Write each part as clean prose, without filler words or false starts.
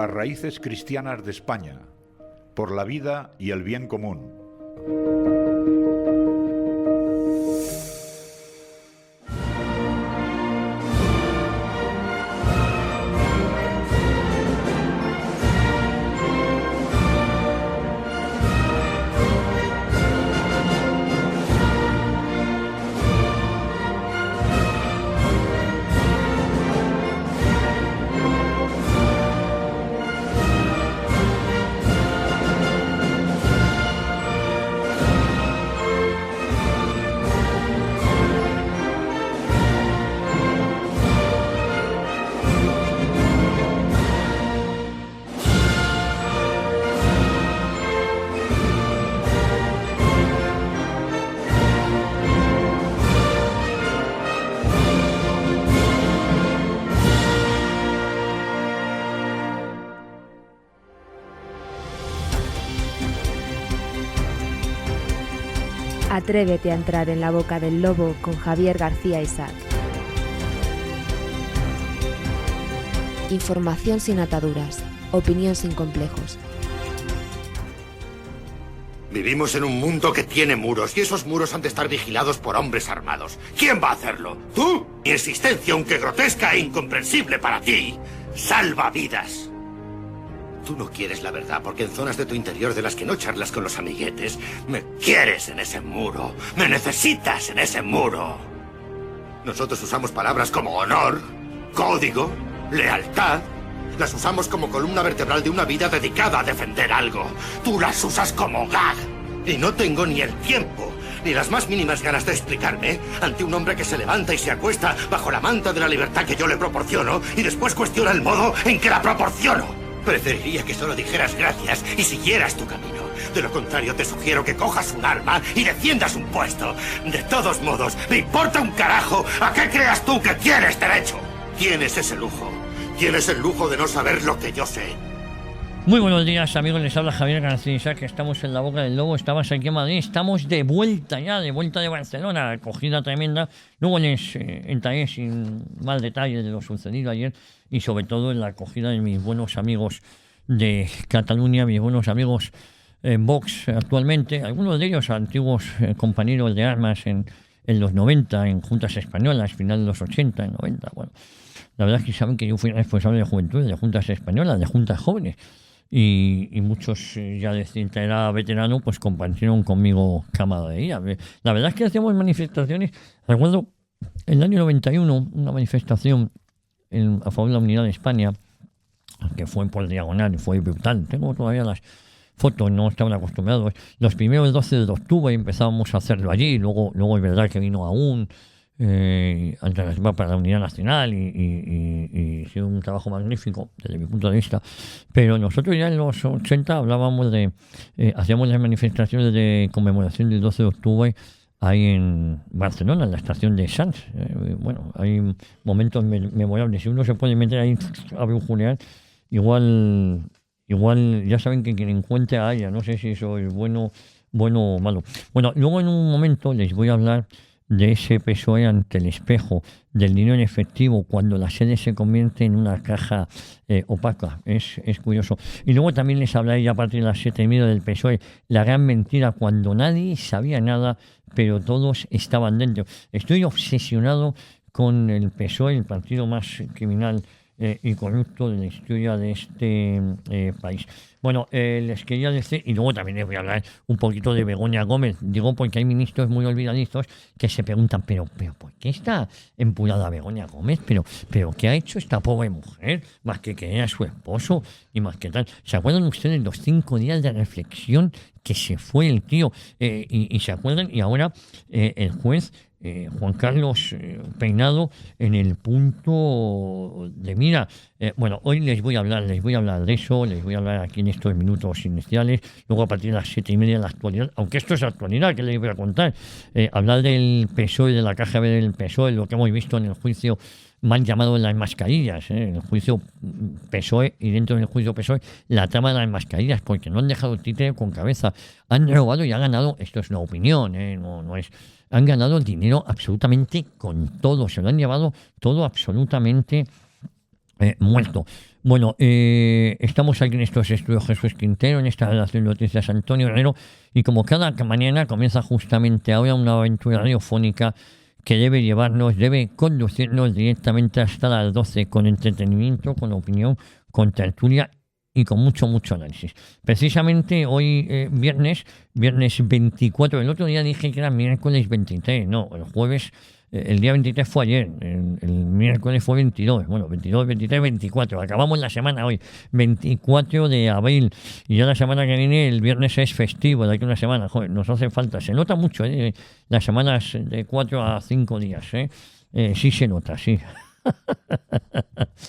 las raíces cristianas de España, por la vida y el bien común. Atrévete a entrar en la boca del lobo con Javier García Isaac. Información sin ataduras, opinión sin complejos. Vivimos en un mundo que tiene muros y esos muros han de estar vigilados por hombres armados. ¿Quién va a hacerlo? ¿Tú? Mi existencia, aunque grotesca e incomprensible para ti, salva vidas. Tú no quieres la verdad porque en zonas de tu interior de las que no charlas con los amiguetes, me quieres en ese muro, me necesitas en ese muro. Nosotros usamos palabras como honor, código, lealtad. Las usamos como columna vertebral de una vida dedicada a defender algo. Tú las usas como gag. Y no tengo ni el tiempo, ni las más mínimas ganas de explicarme ante un hombre que se levanta y se acuesta bajo la manta de la libertad que yo le proporciono y después cuestiona el modo en que la proporciono. Preferiría que solo dijeras gracias y siguieras tu camino. De lo contrario, te sugiero que cojas un arma y defiendas un puesto. De todos modos, me importa un carajo a qué creas tú que tienes derecho. Tienes ese lujo. Tienes el lujo de no saber lo que yo sé. Muy buenos días, amigos, les habla Javier García Isaac, que estamos en la boca del lobo, estamos aquí en Madrid, estamos de vuelta ya, de vuelta de Barcelona, acogida tremenda. Luego les entraré sin más detalles de lo sucedido ayer y sobre todo en la acogida de mis buenos amigos de Cataluña, mis buenos amigos en Vox actualmente, algunos de ellos antiguos compañeros de armas en los 90, en juntas españolas, final de los 80, en 90, bueno. La verdad es que saben que yo fui responsable de juventud, de juntas españolas, de juntas jóvenes. Y muchos ya de cierta edad veterano pues compartieron conmigo camaradería. La verdad es que hacíamos manifestaciones. Recuerdo en el año 91 una manifestación a favor de la unidad de España, que fue por diagonal, fue brutal. Tengo todavía las fotos, no estaban acostumbrados. Los primeros 12 de octubre empezábamos a hacerlo allí, luego es verdad que vino aún alternativa para la unidad nacional y hizo un trabajo magnífico desde mi punto de vista, pero nosotros ya en los 80 hablábamos hacíamos las manifestaciones de conmemoración del 12 de octubre ahí en Barcelona, en la estación de Sants. Bueno, hay momentos memorables. Si uno se puede meter ahí a Julián, igual ya saben que quien encuentre a ella, no sé si eso es bueno o malo. Bueno, luego en un momento les voy a hablar de ese PSOE ante el espejo, del dinero en efectivo, cuando la sede se convierte en una caja opaca. Es curioso. Y luego también les hablaré ya a partir de las 7:30 del PSOE, la gran mentira, cuando nadie sabía nada, pero todos estaban dentro. Estoy obsesionado con el PSOE, el partido más criminal y corrupto de la historia de este país. Bueno, les quería decir, y luego también les voy a hablar un poquito de Begoña Gómez. Digo porque hay ministros muy olvidadizos que se preguntan, pero ¿por qué está empurada Begoña Gómez? ¿Pero qué ha hecho esta pobre mujer? Más que querer a su esposo y más que tal. ¿Se acuerdan ustedes los 5 días de reflexión que se fue el tío? Y se acuerdan, y ahora el juez Juan Carlos Peinado en el punto de mira. Bueno, hoy les voy a hablar de eso, les voy a hablar aquí en estos minutos iniciales, luego a partir de las 7:30 de la actualidad, aunque esto es actualidad, que les voy a contar, hablar del PSOE, de la caja B del PSOE, lo que hemos visto en el juicio mal llamado las mascarillas, el juicio PSOE, y dentro del juicio PSOE la trama de las mascarillas, porque no han dejado el títere con cabeza, han robado y han ganado, esto es una opinión, no es, han ganado el dinero absolutamente con todo, se lo han llevado todo absolutamente muerto. Bueno, estamos aquí en estos estudios Jesús Quintero, en esta redacción de Noticias Antonio Herrero, y como cada mañana comienza justamente ahora una aventura radiofónica que debe conducirnos directamente hasta las 12 con entretenimiento, con opinión, con tertulia y con mucho análisis. Precisamente hoy, viernes 24, el otro día dije que era miércoles 23, no, el jueves, el día 23 fue ayer, el miércoles fue 22, bueno, 22, 23, 24, acabamos la semana hoy, 24 de abril, y ya la semana que viene, el viernes es festivo, de aquí a una semana, joder, nos hace falta, se nota mucho, las semanas de 4 a 5 días, sí se nota, sí.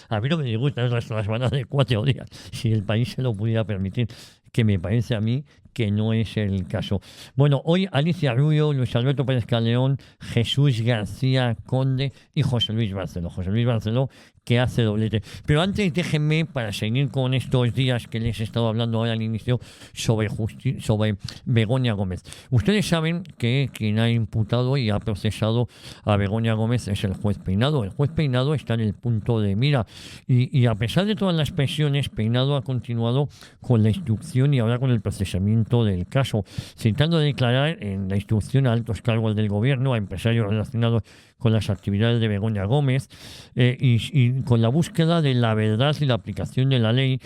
A mí no me disgustan las semanas de 4 días, si el país se lo pudiera permitir, que me parece a mí que no es el caso. Bueno, hoy Alicia Rubio, Luis Alberto Pérez Calderón, Jesús García Conde y José Luis Barceló. José Luis Barceló, que hace doblete. Pero antes déjenme, para seguir con estos días que les he estado hablando ahora al inicio sobre Begoña Gómez. Ustedes saben que quien ha imputado y ha procesado a Begoña Gómez es el juez Peinado. El juez Peinado está en el punto de mira y a pesar de todas las presiones, Peinado ha continuado con la instrucción y ahora con el procesamiento del caso, citando declarar en la instrucción a altos cargos del gobierno, a empresarios relacionados con las actividades de Begoña Gómez y con la búsqueda de la verdad y la aplicación de la ley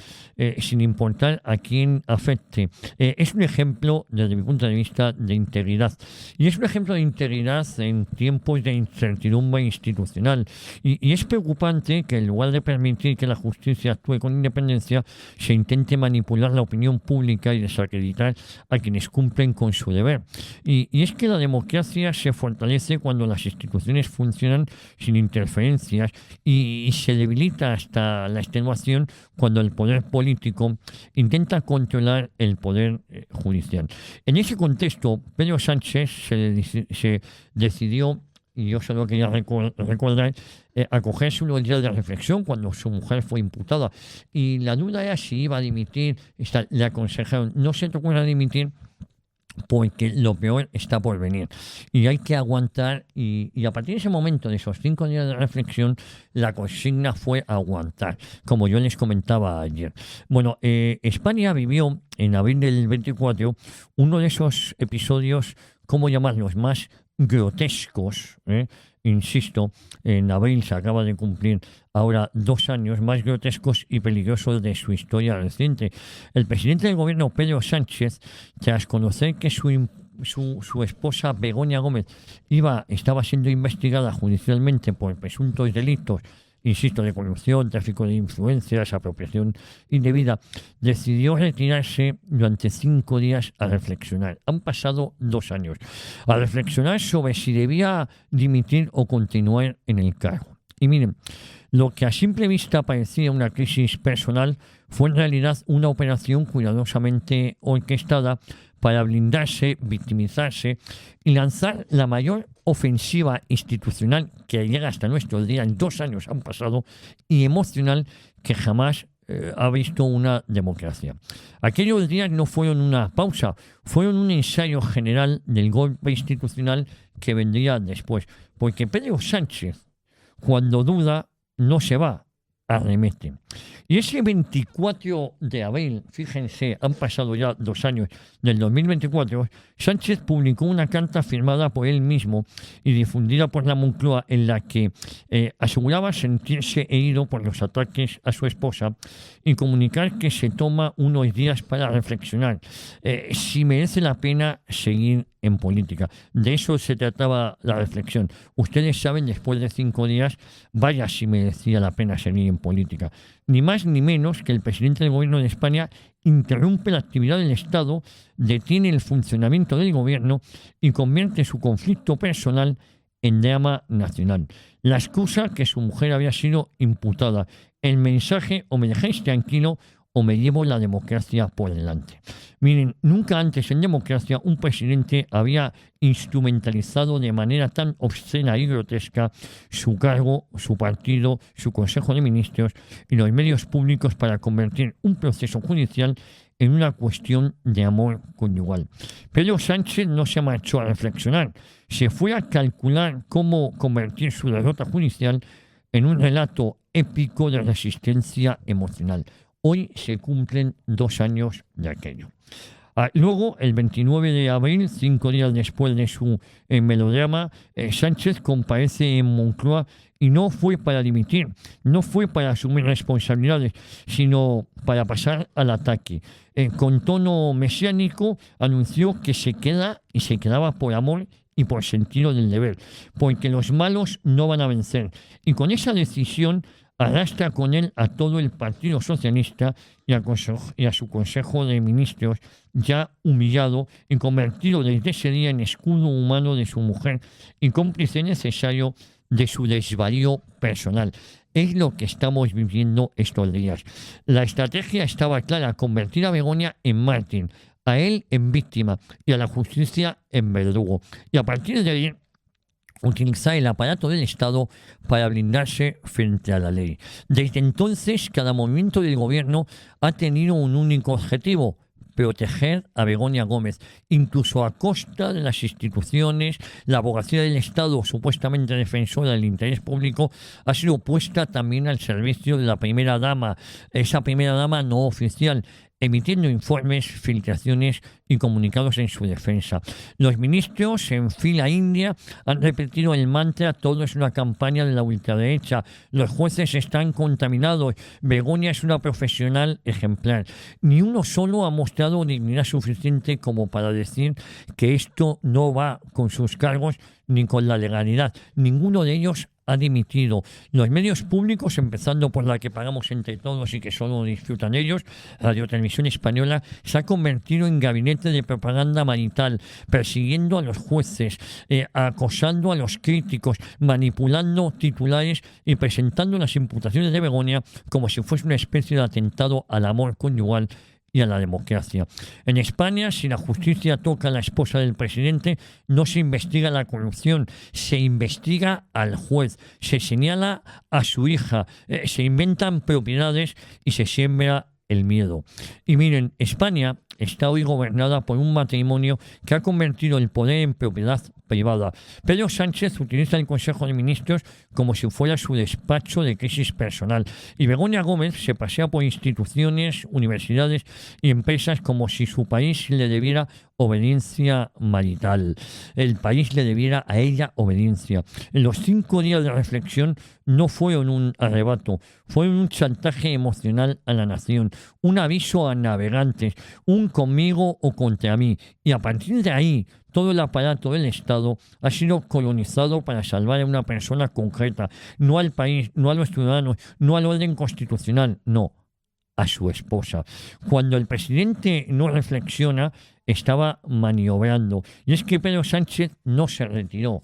sin importar a quién afecte. Es un ejemplo, desde mi punto de vista, de integridad. Y es un ejemplo de integridad en tiempos de incertidumbre institucional. Y es preocupante que en lugar de permitir que la justicia actúe con independencia, se intente manipular la opinión pública y desacreditar a quienes cumplen con su deber. Y es que la democracia se fortalece cuando las instituciones funcionan sin interferencias y se debilita hasta la extenuación cuando el poder político intenta controlar el poder judicial. En ese contexto, Pedro Sánchez se decidió, y yo solo quería recordar, acogerse unos días de reflexión cuando su mujer fue imputada. Y la duda era si iba a dimitir, le aconsejaron, no se te ocurra dimitir, porque lo peor está por venir y hay que aguantar y a partir de ese momento, de esos 5 días de reflexión, la consigna fue aguantar, como yo les comentaba ayer. Bueno, España vivió en abril del 24 uno de esos episodios, ¿cómo llamarlos?, más grotescos, insisto, en abril se acaba de cumplir ahora 2 años más grotescos y peligrosos de su historia reciente. El presidente del gobierno, Pedro Sánchez, tras conocer que su esposa Begoña Gómez estaba siendo investigada judicialmente por presuntos delitos, insisto, de corrupción, tráfico de influencias, apropiación indebida, decidió retirarse durante 5 días a reflexionar. Han pasado 2 años. A reflexionar sobre si debía dimitir o continuar en el cargo. Y miren, lo que a simple vista parecía una crisis personal fue en realidad una operación cuidadosamente orquestada para blindarse, victimizarse y lanzar la mayor ofensiva institucional que llega hasta nuestros días, en 2 años han pasado, y emocional que jamás ha visto una democracia. Aquellos días no fueron una pausa, fueron un ensayo general del golpe institucional que vendría después, porque Pedro Sánchez, cuando duda, no se va, arremete. Y ese 24 de abril, fíjense, han pasado ya 2 años del 2024, Sánchez publicó una carta firmada por él mismo y difundida por la Moncloa en la que aseguraba sentirse herido por los ataques a su esposa y comunicar que se toma unos días para reflexionar si merece la pena seguir en política. De eso se trataba la reflexión. Ustedes saben, después de 5 días, vaya si merecía la pena seguir en política. Ni más ni menos que el presidente del gobierno de España interrumpe la actividad del Estado, detiene el funcionamiento del gobierno y convierte su conflicto personal en drama nacional. La excusa, que su mujer había sido imputada. El mensaje: o me dejáis tranquilo o me llevo la democracia por delante. Miren, nunca antes en democracia un presidente había instrumentalizado de manera tan obscena y grotesca su cargo, su partido, su Consejo de Ministros y los medios públicos para convertir un proceso judicial en una cuestión de amor conyugal. Pedro Sánchez no se marchó a reflexionar, se fue a calcular cómo convertir su derrota judicial en un relato épico de resistencia emocional. Hoy se cumplen 2 años de aquello. Luego, el 29 de abril, 5 días después de su melodrama, Sánchez comparece en Moncloa y no fue para dimitir, no fue para asumir responsabilidades, sino para pasar al ataque. Con tono mesiánico anunció que se queda y se quedaba por amor y por sentido del deber, porque los malos no van a vencer. Y con esa decisión arrastra con él a todo el Partido Socialista y a su Consejo de Ministros, ya humillado y convertido desde ese día en escudo humano de su mujer y cómplice necesario de su desvarío personal. Es lo que estamos viviendo estos días. La estrategia estaba clara: convertir a Begoña en mártir, a él en víctima y a la justicia en verdugo. Y a partir de ahí, utilizar el aparato del Estado para blindarse frente a la ley. Desde entonces, cada movimiento del gobierno ha tenido un único objetivo: proteger a Begoña Gómez, incluso a costa de las instituciones. La abogacía del Estado, supuestamente defensora del interés público, ha sido puesta también al servicio de la primera dama, esa primera dama no oficial, emitiendo informes, filtraciones y comunicados en su defensa. Los ministros en fila india han repetido el mantra: todo es una campaña de la ultraderecha, los jueces están contaminados, Begoña es una profesional ejemplar. Ni uno solo ha mostrado dignidad suficiente como para decir que esto no va con sus cargos ni con la legalidad. Ninguno de ellos ha dimitido. Los medios públicos, empezando por la que pagamos entre todos y que solo disfrutan ellos, Radio Televisión Española, se ha convertido en gabinete de propaganda marital, persiguiendo a los jueces, acosando a los críticos, manipulando titulares y presentando las imputaciones de Begoña como si fuese una especie de atentado al amor conyugal y a la democracia. En España, si la justicia toca a la esposa del presidente, no se investiga la corrupción, se investiga al juez, se señala a su hija, se inventan propiedades y se siembra el miedo. Y miren, España está hoy gobernada por un matrimonio que ha convertido el poder en propiedad privada. Pedro Sánchez utiliza el Consejo de Ministros como si fuera su despacho de crisis personal. Y Begoña Gómez se pasea por instituciones, universidades y empresas como si su país le debiera obediencia marital. El país le debiera a ella obediencia. En los 5 días de reflexión no fueron un arrebato, fueron un chantaje emocional a la nación, un aviso a navegantes, un conmigo o contra mí. Y a partir de ahí, todo el aparato del Estado ha sido colonizado para salvar a una persona concreta, no al país, no a los ciudadanos, no al orden constitucional, no, a su esposa. Cuando el presidente no reflexiona, estaba maniobrando. Y es que Pedro Sánchez no se retiró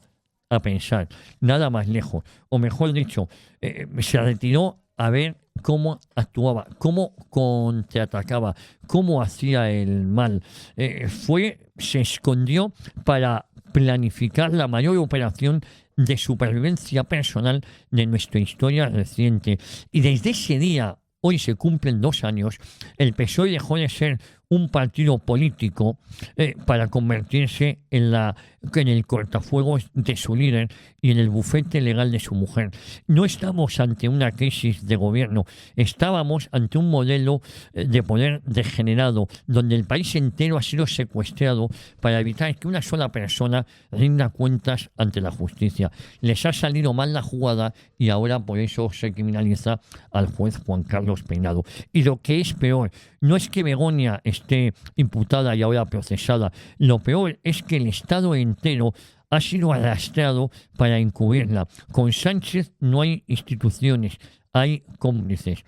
a pensar, nada más lejos. O mejor dicho, se retiró a ver cómo actuaba, cómo contraatacaba, cómo hacía el mal. Se escondió para planificar la mayor operación de supervivencia personal de nuestra historia reciente. Y desde ese día, hoy se cumplen 2 años, el PSOE dejó de ser un partido político para convertirse en el cortafuegos de su líder y en el bufete legal de su mujer. No estamos ante una crisis de gobierno, estábamos ante un modelo de poder degenerado, donde el país entero ha sido secuestrado para evitar que una sola persona rinda cuentas ante la justicia. Les ha salido mal la jugada y ahora por eso se criminaliza al juez Juan Carlos Peinado. Y lo que es peor, no es que Begoña esté imputada y ahora procesada. Lo peor es que el Estado entero ha sido arrastrado para encubrirla. Con Sánchez no hay instituciones, hay cómplices.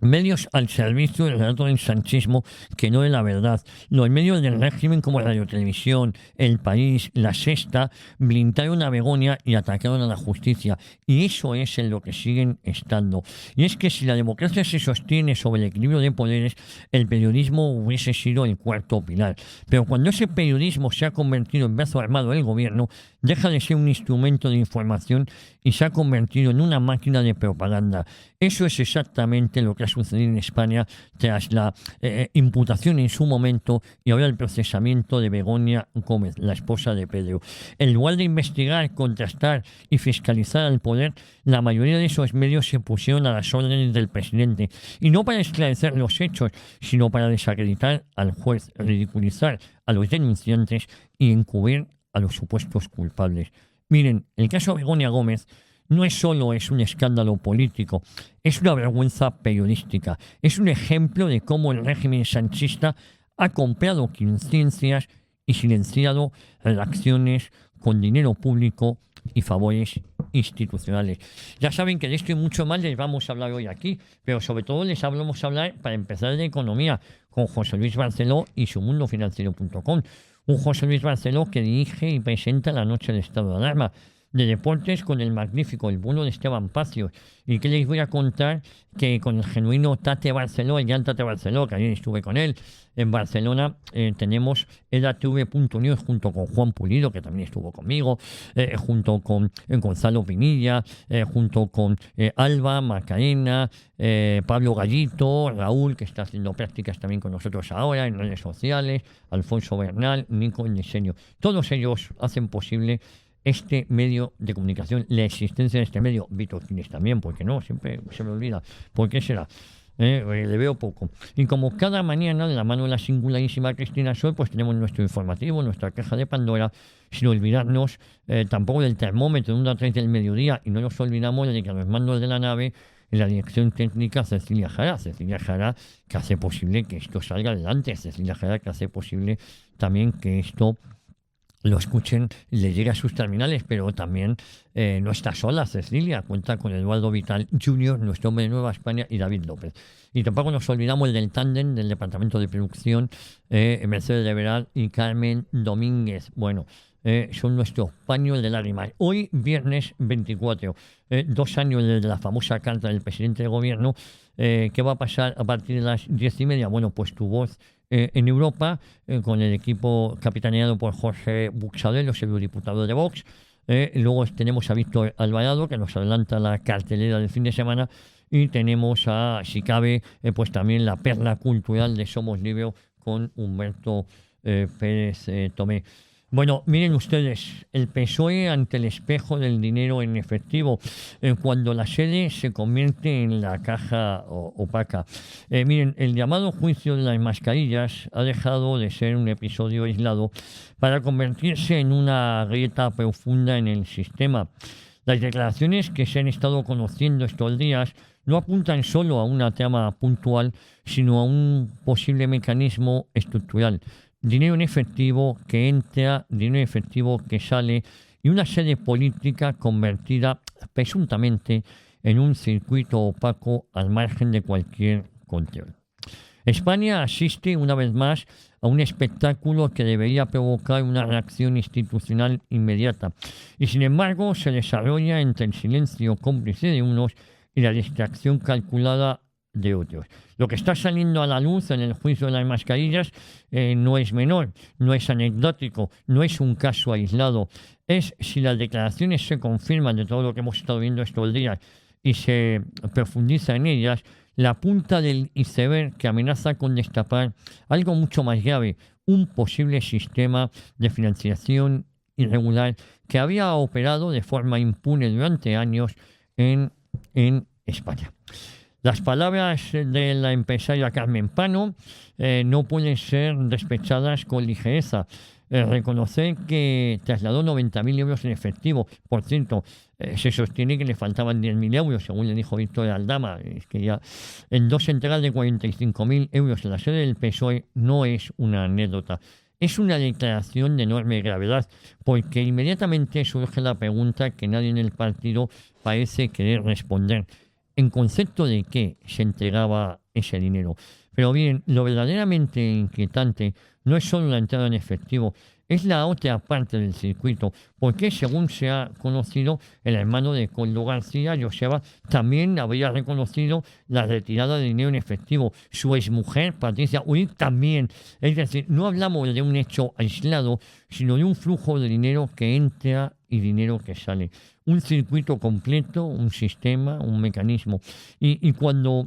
Medios al servicio del relato del sanchismo que no es la verdad. Los medios del régimen como Radio Televisión, El País, La Sexta, blindaron a Begoña y atacaron a la justicia. Y eso es en lo que siguen estando. Y es que si la democracia se sostiene sobre el equilibrio de poderes, el periodismo hubiese sido el cuarto pilar. Pero cuando ese periodismo se ha convertido en brazo armado del gobierno, deja de ser un instrumento de información y se ha convertido en una máquina de propaganda. Eso es exactamente lo que ha sucedido en España tras la imputación en su momento y ahora el procesamiento de Begoña Gómez, la esposa de Pedro. En lugar de investigar, contrastar y fiscalizar al poder, la mayoría de esos medios se pusieron a las órdenes del presidente. Y no para esclarecer los hechos, sino para desacreditar al juez, ridiculizar a los denunciantes y encubrir a los supuestos culpables. Miren, el caso Begoña Gómez no es solo un escándalo político, es una vergüenza periodística, es un ejemplo de cómo el régimen sanchista ha comprado conciencias y silenciado redacciones con dinero público y favores institucionales. Ya saben que de esto y mucho más les vamos a hablar hoy aquí, pero sobre todo les vamos a hablar, para empezar, de economía con José Luis Barceló y sumundofinanciero.com. Un José Luis Barceló que dirige y presenta La Noche del Estado de Alarma. De deportes con el magnífico, el bueno de Esteban Pacios. Y que les voy a contar que con el genuino Tate Barceló, el gran Tate Barceló, que ayer estuve con él en Barcelona, tenemos edatv.news junto con Juan Pulido, que también estuvo conmigo, junto con Gonzalo Pinilla, junto con Alba, Macarena, Pablo Gallito, Raúl, que está haciendo prácticas también con nosotros ahora en redes sociales, Alfonso Bernal, Nico en diseño. Todos ellos hacen posible este medio de comunicación, la existencia de este medio. Víctor Quines también, porque no, siempre se me olvida. ¿Por qué será? Le veo poco. Y como cada mañana, de la mano de la singularísima Cristina Sol, pues tenemos nuestro informativo, nuestra caja de Pandora, sin olvidarnos tampoco del termómetro de 1 a 3 del mediodía, y no nos olvidamos de que a los mandos de la nave, en la dirección técnica, Cecilia Jara, que hace posible que esto salga adelante, Cecilia Jara, que hace posible también que esto lo escuchen, le llegue a sus terminales, pero también no está sola Cecilia, cuenta con Eduardo Vital Jr., nuestro hombre de Nueva España, y David López. Y tampoco nos olvidamos del tándem del departamento de producción, Mercedes de Veral y Carmen Domínguez. Bueno, son nuestros paños de lágrimas. Hoy, viernes 24, 2 años desde la famosa carta del presidente de gobierno. ¿Qué va a pasar a partir de las 10:30? Bueno, pues tu voz en Europa, con el equipo capitaneado por Jorge Buxadelo, el eurodiputado de Vox. Luego tenemos a Víctor Alvarado, que nos adelanta la cartelera del fin de semana. Y tenemos a, si cabe, pues también la perla cultural de Somos Libres con Humberto Pérez Tomé. Bueno, miren ustedes, el PSOE ante el espejo del dinero en efectivo, cuando la sede se convierte en la caja opaca. Miren, el llamado juicio de las mascarillas ha dejado de ser un episodio aislado para convertirse en una grieta profunda en el sistema. Las declaraciones que se han estado conociendo estos días no apuntan solo a una trama puntual, sino a un posible mecanismo estructural. Dinero en efectivo que entra, dinero en efectivo que sale, y una sede política convertida presuntamente en un circuito opaco al margen de cualquier control. España asiste una vez más a un espectáculo que debería provocar una reacción institucional inmediata, y sin embargo se desarrolla entre el silencio cómplice de unos y la distracción calculada de otros. Lo que está saliendo a la luz en el juicio de las mascarillas no es menor, no es anecdótico, no es un caso aislado. Es, si las declaraciones se confirman de todo lo que hemos estado viendo estos días y se profundiza en ellas, la punta del iceberg que amenaza con destapar algo mucho más grave, un posible sistema de financiación irregular que había operado de forma impune durante años en España. Las palabras de la empresaria Carmen Pano no pueden ser despechadas con ligereza. Reconocer que trasladó 90.000 euros en efectivo. Por cierto, se sostiene que le faltaban 10.000 euros, según le dijo Víctor Aldama. Es que ya en 2 entregas de 45.000 euros en la sede del PSOE no es una anécdota. Es una declaración de enorme gravedad, porque inmediatamente surge la pregunta que nadie en el partido parece querer responder. ¿En concepto de qué se entregaba ese dinero? Pero bien, lo verdaderamente inquietante no es solo la entrada en efectivo, es la otra parte del circuito, porque según se ha conocido, el hermano de Coldo García, Joseba, también habría reconocido la retirada de dinero en efectivo. Su exmujer, Patricia Uriz, también. Es decir, no hablamos de un hecho aislado, sino de un flujo de dinero que entra y dinero que sale. Un circuito completo, un sistema, un mecanismo. Y cuando,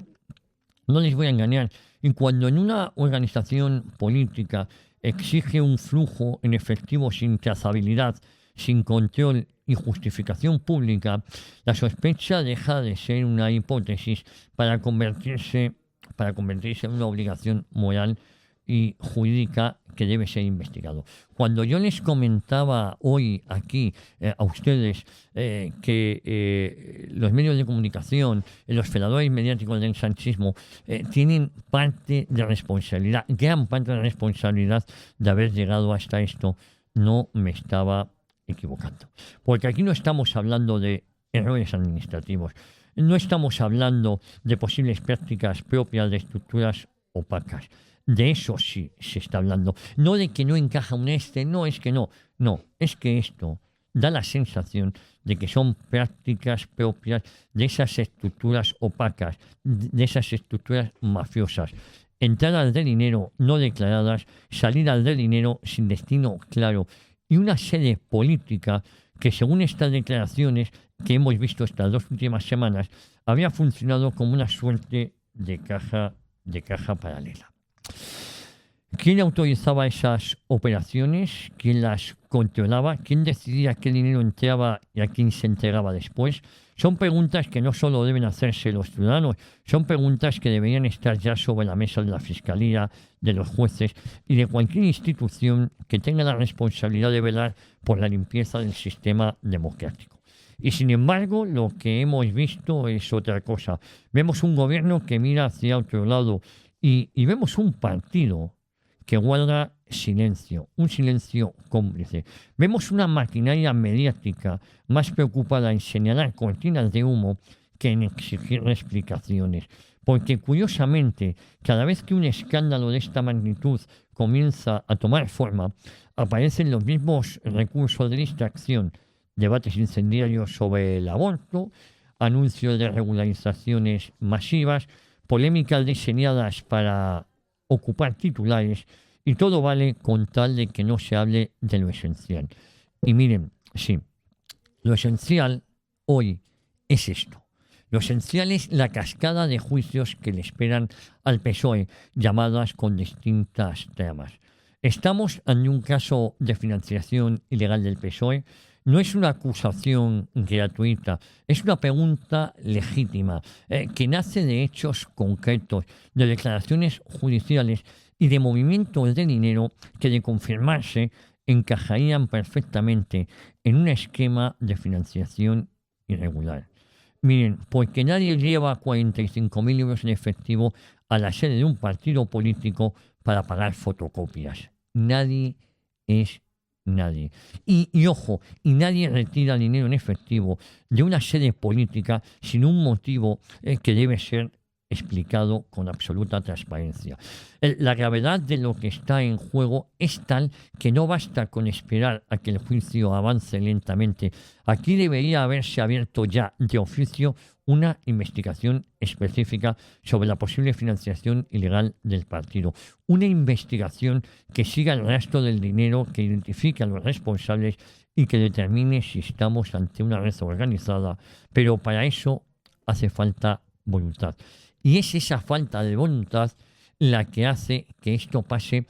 no les voy a engañar, y cuando en una organización política exige un flujo en efectivo sin trazabilidad, sin control y justificación pública, la sospecha deja de ser una hipótesis para convertirse en una obligación moral y jurídica que debe ser investigado. Cuando yo les comentaba hoy aquí a ustedes que los medios de comunicación, los operadores mediáticos del sanchismo tienen parte de responsabilidad, gran parte de responsabilidad de haber llegado hasta esto, no me estaba equivocando. Porque aquí no estamos hablando de errores administrativos, no estamos hablando de posibles prácticas propias de estructuras opacas. De eso sí se está hablando. No de que no encaja un no, es que no. No, es que esto da la sensación de que son prácticas propias de esas estructuras opacas, de esas estructuras mafiosas. Entradas de dinero no declaradas, salidas de dinero sin destino claro y una sede política que, según estas declaraciones que hemos visto estas 2 últimas semanas, había funcionado como una suerte de caja paralela. ¿Quién autorizaba esas operaciones? ¿Quién las controlaba? ¿Quién decidía qué dinero entraba y a quién se entregaba después? Son preguntas que no solo deben hacerse los ciudadanos, son preguntas que deberían estar ya sobre la mesa de la Fiscalía, de los jueces y de cualquier institución que tenga la responsabilidad de velar por la limpieza del sistema democrático. Y sin embargo, lo que hemos visto es otra cosa. Vemos un gobierno que mira hacia otro lado y vemos un partido que guarda silencio, un silencio cómplice. Vemos una maquinaria mediática más preocupada en señalar cortinas de humo que en exigir explicaciones. Porque curiosamente, cada vez que un escándalo de esta magnitud comienza a tomar forma, aparecen los mismos recursos de distracción, debates incendiarios sobre el aborto, anuncios de regularizaciones masivas, polémicas diseñadas para ocupar titulares, y todo vale con tal de que no se hable de lo esencial. Y miren, sí, lo esencial hoy es esto. Lo esencial es la cascada de juicios que le esperan al PSOE, llamadas con distintas tramas. Estamos ante un caso de financiación ilegal del PSOE. No es una acusación gratuita, es una pregunta legítima que nace de hechos concretos, de declaraciones judiciales y de movimientos de dinero que, de confirmarse, encajarían perfectamente en un esquema de financiación irregular. Miren, porque nadie lleva 45.000 euros en efectivo a la sede de un partido político para pagar fotocopias. Nadie es nadie. Y ojo, y nadie retira dinero en efectivo de una sede política sin un motivo que debe ser explicado con absoluta transparencia. La gravedad de lo que está en juego es tal que no basta con esperar a que el juicio avance lentamente. Aquí debería haberse abierto ya de oficio una investigación específica sobre la posible financiación ilegal del partido. Una investigación que siga el rastro del dinero, que identifique a los responsables y que determine si estamos ante una red organizada. Pero para eso hace falta voluntad. Y es esa falta de voluntad la que hace que esto pase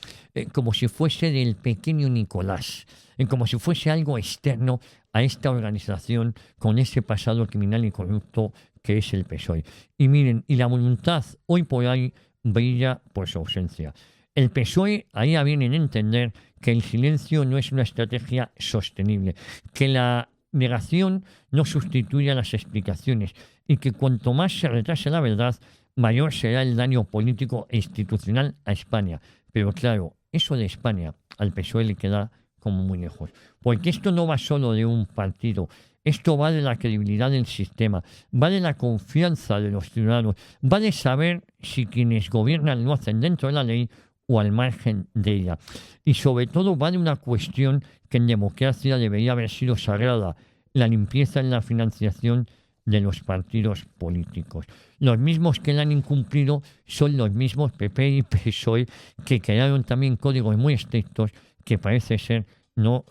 como si fuese del pequeño Nicolás, como si fuese algo externo a esta organización con ese pasado criminal y corrupto que es el PSOE. Y miren, y la voluntad hoy por hoy brilla por su ausencia. El PSOE haría bien en entender que el silencio no es una estrategia sostenible, que la negación no sustituye a las explicaciones y que cuanto más se retrase la verdad, mayor será el daño político e institucional a España. Pero claro, eso de España al PSOE le queda como muy lejos. Porque esto no va solo de un partido, esto va de la credibilidad del sistema, va de la confianza de los ciudadanos, va de saber si quienes gobiernan lo hacen dentro de la ley o al margen de ella. Y sobre todo va de una cuestión que en democracia debería haber sido sagrada, la limpieza en la financiación de los partidos políticos. Los mismos que la han incumplido son los mismos PP y PSOE que crearon también códigos muy estrictos que parece ser no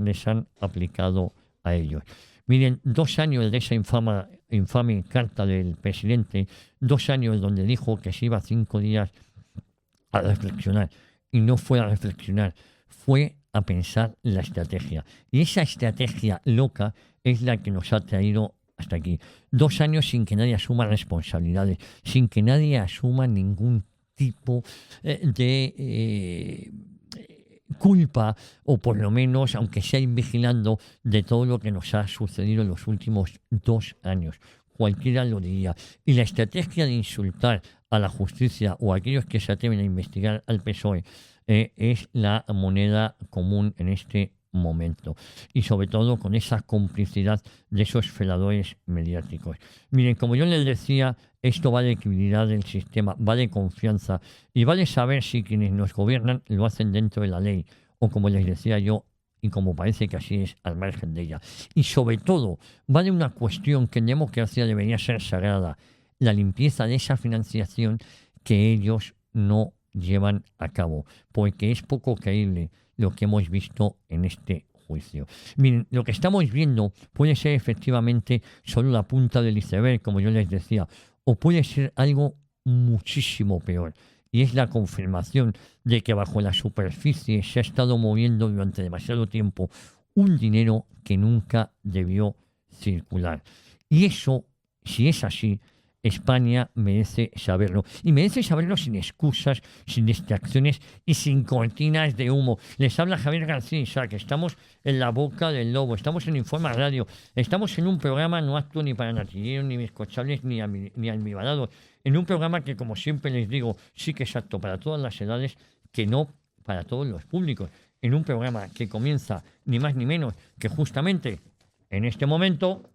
les han aplicado a ellos. Miren, 2 años de esa infame carta del presidente, 2 años donde dijo que se iba 5 días a reflexionar, y no fue a reflexionar, fue a pensar la estrategia. Y esa estrategia loca es la que nos ha traído hasta aquí. 2 años sin que nadie asuma responsabilidades, sin que nadie asuma ningún tipo de culpa, o por lo menos, aunque sea ir vigilando de todo lo que nos ha sucedido en los últimos 2 años. Cualquiera lo diría. Y la estrategia de insultar a la justicia o a aquellos que se atreven a investigar al PSOE es la moneda común en este momento. Y sobre todo con esa complicidad de esos feladores mediáticos. Miren, como yo les decía, esto va de credibilidad del sistema, va de confianza y va de saber si quienes nos gobiernan lo hacen dentro de la ley o, como les decía yo, y como parece que así es, al margen de ella. Y sobre todo va de una cuestión que en democracia debería ser sagrada, la limpieza de esa financiación que ellos no llevan a cabo, porque es poco creíble lo que hemos visto en este juicio. Miren, lo que estamos viendo puede ser efectivamente solo la punta del iceberg, como yo les decía, o puede ser algo muchísimo peor. Y es la confirmación de que bajo la superficie se ha estado moviendo durante demasiado tiempo un dinero que nunca debió circular. Y eso, si es así, España merece saberlo. Y merece saberlo sin excusas, sin distracciones y sin cortinas de humo. Les habla Javier García Isaac. Estamos en la boca del lobo. Estamos en Informa Radio. Estamos en un programa no apto ni para natilleros, ni bizcochables, ni almibarados. En un programa que, como siempre les digo, sí que es apto para todas las edades, que no para todos los públicos. En un programa que comienza ni más ni menos que justamente en este momento.